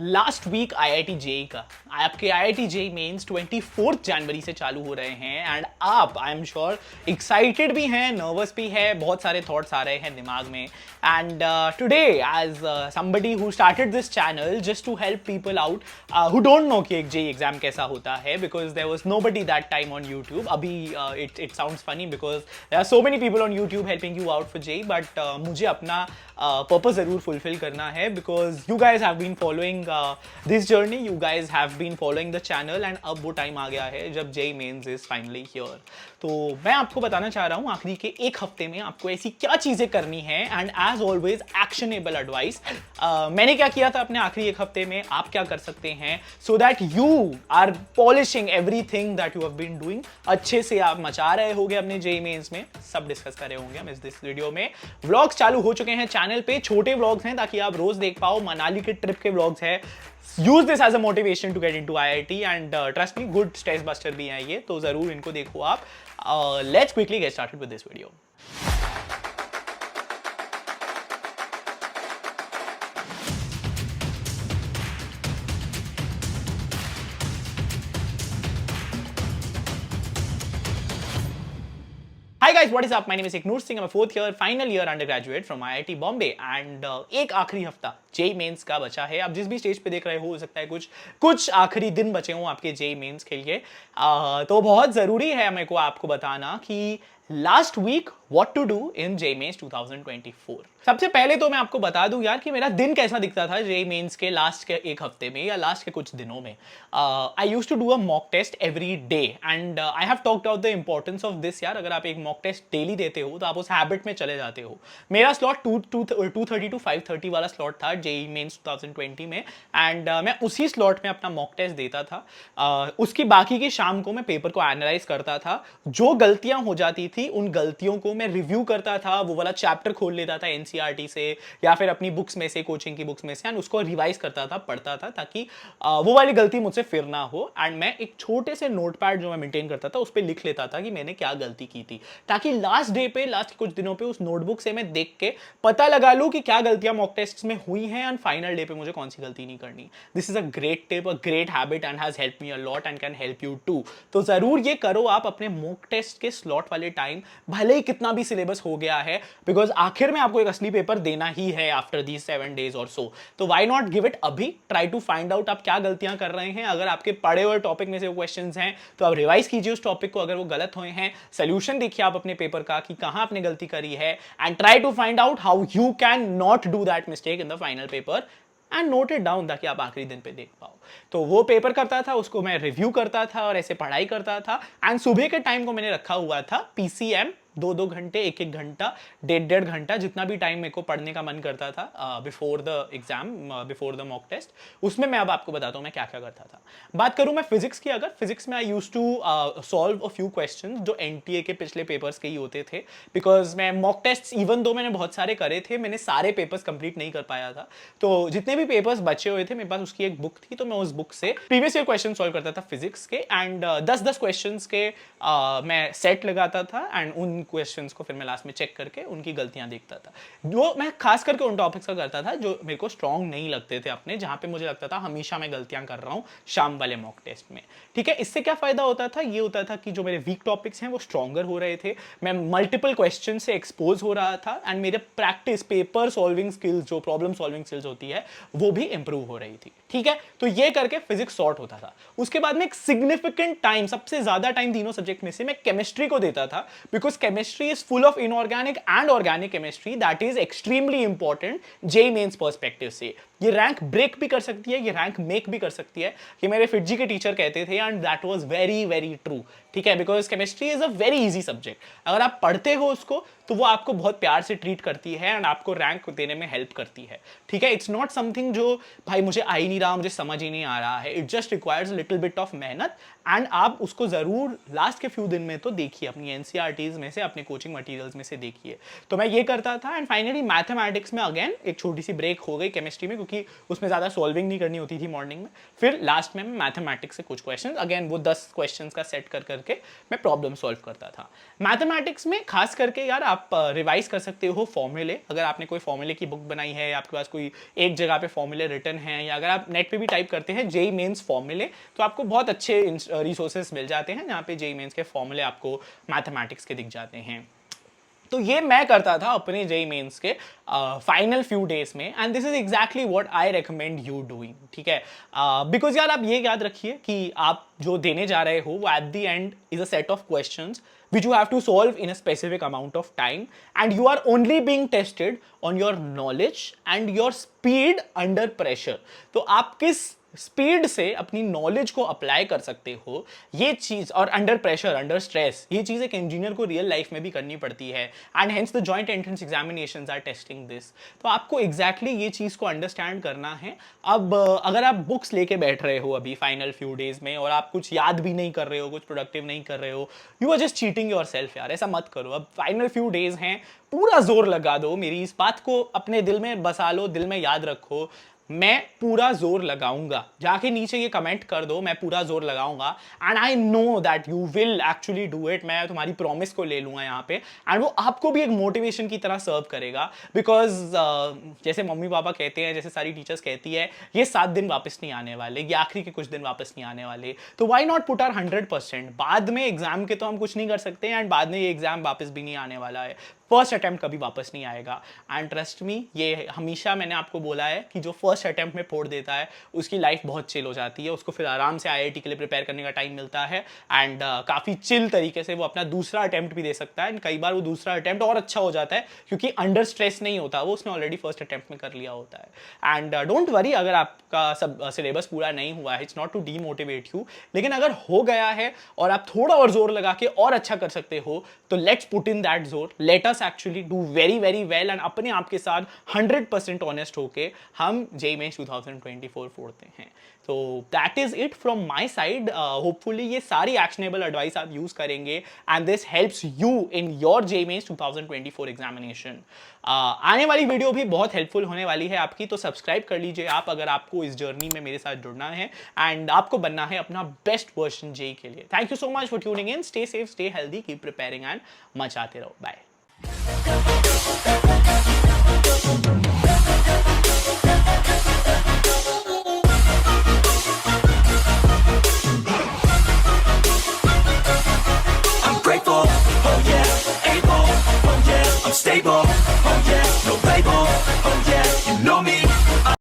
Last week IIT JEE का आपके IIT JEE mains 24 जनवरी से चालू हो रहे हैं एंड आप आई एम श्योर एक्साइटेड भी हैं, नर्वस भी है, बहुत सारे थॉट्स आ रहे हैं दिमाग में। And today as somebody who started this channel just to help people out who don't know कि एक जेई एग्जाम कैसा होता है, because there was nobody that time on YouTube. अभी it sounds funny because there are so many people on YouTube helping you out for JEE, but मुझे अपना purpose जरूर fulfil करना है because you guys have been following this journey, you guys have been following the channel and अब वो time आ गया है जब JEE Mains is finally here. तो मैं आपको बताना चाह रहा हूँ आखिरी के एक हफ्ते में आपको ऐसी क्या चीजें करनी है and as always actionable advice. मैंने क्या किया था अपने आखिरी एक हफ्ते में, आप क्या कर सकते हैं so that you are polishing everything that you have been doing. अच्छे से आप मचा रहे होंगे अपने जेई मेंस में, सब डिस्कस कर रहे होंगे हम इस वीडियो में। व्लॉग्स चालू हो चुके हैं चैनल पे, छोटे व्लॉग्स हैं ताकि आप रोज देख पाओ। मनाली के ट्रिप के व्लॉग्स हैं। Use this as a motivation to get into IIT and trust me good stress buster भी हैं ये, तो जरूर इनको देखो आप। Let's quickly get started with this video. Hi guys, what is up? My name is Iknoor Singh. I'm a fourth year, final year undergraduate from IIT Bombay and एक आखिरी हफ्ता जेई मेंस का बचा है। आप जिस भी स्टेज पे देख रहे हो सकता है कुछ आखिरी दिन बचे हों आपके जेई मेंस के लिए। तो बहुत ज़रूरी है मेरे को आपको बताना कि last week what to do in JEE mains 2024। सबसे पहले तो मैं आपको बता दूं यार कि मेरा दिन कैसा दिखता था जेई मेंस के लास्ट के एक हफ्ते में या लास्ट के कुछ दिनों में। I used to do a mock test every day and I have talked out the importance of this यार। अगर आप एक मॉक टेस्ट डेली देते हो तो आप उस हैबिट में चले जाते हो। मेरा स्लॉट 2:30 टू 5:30 वाला स्लॉट था जेई मेंस 2020 में एंड मैं उसी स्लॉट में अपना मॉक टेस्ट देता था। उसकी बाकी की शाम को मैं पेपर को एनालाइज करता था। जो गलतियां हो जाती थी उन गलतियों को मैं रिव्यू करता था, वो वाला चैप्टर खोल लेता था एनसीईआरटी से या फिर अपनी बुक्स में से, कोचिंग की बुक्स में से, एंड उसको रिवाइज करता था, पढ़ता था ताकि वो वाली गलती मुझसे फिर ना हो। एंड मैं एक छोटे से नोटपैड जो मैं मेंटेन करता था उस पर लिख लेता था कि मैंने क्या गलती की थी, ताकि लास्ट डे पे, लास्ट कुछ दिनों पे उस नोटबुक से मैं देख के पता लगा लूं कि क्या गलतियां मॉक टेस्ट में हुई हैं एंड फाइनल डे पे मुझे कौन सी गलती नहीं करनी। This is a great tip, a great habit and has help me a lot and can help you too. तो जरूर ये करो आप अपने मॉक टेस्ट के स्लॉट वाले टाइम, भले ही कितना भी सिलेबस हो गया है, बिकॉज आखिर में आपको एक असली पेपर देना ही है आफ्टर दीज 7 days और सो। तो व्हाई नॉट गिव इट अभी, ट्राई टू फाइंड आउट आप क्या गलतियां कर रहे हैं। अगर आपके पढ़े हुए टॉपिक में से वो क्वेश्चंस हैं तो आप रिवाइज कीजिए उस टॉपिक को, अगर वो गलत हुए हैं सोल्यूशन देखिए आप अपने पेपर का कि कहां आपने गलती करी है and try to find out how you can not do that mistake in the final paper and note it down ताकि आप आखिरी दिन पे देख पाओ। तो वो पेपर करता था, उसको मैं रिव्यू करता था और ऐसे पढ़ाई करता था। एंड सुबह के टाइम को मैंने रखा हुआ था पीसीएम, 2-2 घंटे, 1-1 घंटा, 1.5-1.5 घंटा, जितना भी टाइम मेरे को पढ़ने का मन करता था before the exam, before the mock test. उसमें मैं अब आपको बताता हूँ मैं क्या क्या करता था। बात करूँ मैं फिजिक्स की, अगर फिजिक्स में I used to solve a few question जो एनटीए के पिछले पेपर्स के ही होते थे, बिकॉज मैं मॉक टेस्ट इवन दो मैंने बहुत सारे करे थे, मैंने सारे पेपर्स कंप्लीट नहीं कर पाया था। तो जितने भी पेपर्स बचे हुए थे मेरे पास उसकी एक बुक थी, तो मैं उस बुक से प्रीवियस ईयर क्वेश्चन सॉल्व करता था फिजिक्स के एंड 10-10 क्वेश्चन के मैं सेट लगाता था एंड उन क्वेश्चंस को फिर मैं लास्ट में चेक करके उनकी गलतियां देखता था। जो मैं खास करके उन टॉपिक्स का करता था जो मेरे को स्ट्रांग नहीं लगते थे अपने, जहां पे मुझे लगता था हमेशा मैं गलतियां कर रहा हूं शाम वाले मॉक टेस्ट में। ठीक है, इससे क्या फायदा होता था, ये होता था कि जो मेरे वीक टॉपिक्स हैं वो स्ट्रॉन्गर हो रहे थे, मैं मल्टीपल क्वेश्चन से एक्सपोज हो रहा था एंड मेरे प्रैक्टिस पेपर सॉल्विंग स्किल्स, जो प्रॉब्लम सॉल्विंग स्किल्स होती है, वो भी इंप्रूव हो रही थी। ठीक है, तो ये करके फिजिक्स सॉर्ट होता था। उसके बाद में एक सिग्निफिकेंट टाइम, सबसे ज्यादा टाइम तीनों सब्जेक्ट में से मैं केमिस्ट्री को देता था, because chemistry is full of inorganic and organic chemistry that is extremely important JEE mains perspective से। ये रैंक ब्रेक भी कर सकती है, ये रैंक मेक भी कर सकती है, ये मेरे फिटजी के टीचर कहते थे and that was very very true. ठीक है, because chemistry is a very easy subject, अगर आप पढ़ते हो उसको तो वो आपको बहुत प्यार से ट्रीट करती है एंड आपको रैंक देने में हेल्प करती है। ठीक है, इट्स नॉट समथिंग जो भाई मुझे आ ही नहीं रहा, मुझे समझ ही नहीं आ रहा है, it just requires little bit of मेहनत एंड आप उसको जरूर लास्ट के फ्यू दिन में तो देखिए अपनी एनसीईआरटीज में से से अपने कोचिंग मटेरियल्स में से देखिए। तो मैं ये करता था एंड फाइनली मैथमेटिक्स में अगेन एक छोटी सी ब्रेक हो गई केमिस्ट्री में, क्योंकि उसमें ज़्यादा सॉल्विंग नहीं करनी होती थी मॉर्निंग में। फिर लास्ट में मैं मैथमेटिक्स से कुछ क्वेश्चन, अगेन वो 10 क्वेश्चन का सेट कर करके मैं प्रॉब्लम सॉल्व करता था। मैथमेटिक्स में खास करके यार आप रिवाइज कर सकते हो फॉर्मूले। अगर आपने कोई फॉर्मूले की बुक बनाई है, आपके पास कोई एक जगह पे फॉर्मूले रिटन है, या अगर आप नेट पे भी टाइप करते हैं जेईई मेंस फॉर्मूले, तो आपको बहुत अच्छे रिसोर्सेज मिल जाते हैं जहाँ पे जेईई मेंस के फॉर्मूले आपको मैथमेटिक्स के दिख जाते हैं। तो ये मैं करता था अपने जेईई मेंस के फाइनल फ्यू डेज में, and this is exactly what I recommend you doing, ठीक है। बिकॉज यार आप ये याद रखिए कि आप जो देने जा रहे हो वो at the end is a set of questions which you have to solve in a specific amount of time, and you are only being tested on your knowledge and your speed under pressure. तो आप किस speed से अपनी knowledge को apply कर सकते हो, ये चीज, और अंडर प्रेशर, अंडर स्ट्रेस, ये चीज एक इंजीनियर को रियल लाइफ में भी करनी पड़ती है, and hence the joint entrance examinations are testing this. तो आपको एग्जैक्टली ये चीज को अंडरस्टैंड करना है। अब अगर आप बुक्स लेके बैठ रहे हो अभी फाइनल फ्यू डेज में और आप कुछ याद भी नहीं कर रहे हो, कुछ प्रोडक्टिव नहीं कर रहे हो, you are just cheating yourself यार, ऐसा मत करो। अब फाइनल फ्यू डेज हैं, पूरा जोर लगा दो, मेरी इस बात को अपने दिल में बसा लो, दिल में याद रखो, मैं पूरा जोर लगाऊंगा। जाके नीचे ये कमेंट कर दो, मैं पूरा जोर लगाऊंगा, and I know that you will actually do it. मैं तुम्हारी प्रॉमिस को ले लूंगा यहाँ पे, एंड वो आपको भी एक मोटिवेशन की तरह सर्व करेगा। बिकॉज जैसे मम्मी पापा कहते हैं, जैसे सारी टीचर्स कहती है, ये 7 दिन वापस नहीं आने वाले, ये आखिरी के कुछ दिन वापस नहीं आने वाले, तो वाई नॉट पुट आवर 100%। बाद में एग्जाम के तो हम कुछ नहीं कर सकते हैं, एंड बाद में ये एग्जाम वापस भी नहीं आने वाला है, फर्स्ट अटेम्प्ट कभी वापस नहीं आएगा। एंड ट्रस्ट मी, ये हमेशा मैंने आपको बोला है कि जो फर्स्ट अटेम्प्ट में फोड़ देता है उसकी लाइफ बहुत चिल हो जाती है, उसको फिर आराम से आईआईटी के लिए प्रिपेयर करने का टाइम मिलता है, एंड काफ़ी चिल तरीके से वो अपना दूसरा अटेम्प्ट भी दे सकता है। एंड कई बार वो दूसरा अटेम्प्ट और अच्छा हो जाता है क्योंकि अंडर स्ट्रेस नहीं होता, वो उसने ऑलरेडी फर्स्ट अटेम्प्ट में कर लिया होता है। एंड डोंट वरी अगर आपका सब सिलेबस पूरा नहीं हुआ है, it's not to demotivate you, लेकिन अगर हो गया है और आप थोड़ा और जोर लगा के और अच्छा कर सकते हो, तो लेट्स पुट इन दैट जोर, let us actually do very very well, and अपने आप के साथ 100% ऑनेस्ट होके हम जेईई मेंस 2024 फोड़ते हैं। तो that is it from my side. Hopefully ये सारी एक्शनेबल एडवाइस आप यूज करेंगे and this helps you in your JEE mains 2024 examination. आने वाली वीडियो भी बहुत हेल्पफुल होने वाली है आपकी, तो सब्सक्राइब कर लीजिए आप अगर आपको इस जर्नी में मेरे साथ जुड़ना है एंड आपको बनना है अपना बेस्ट वर्जन जेईई के लिए। Thank you so much for tuning in, stay safe, stay healthy, keep preparing and मचाते रहो। बाय।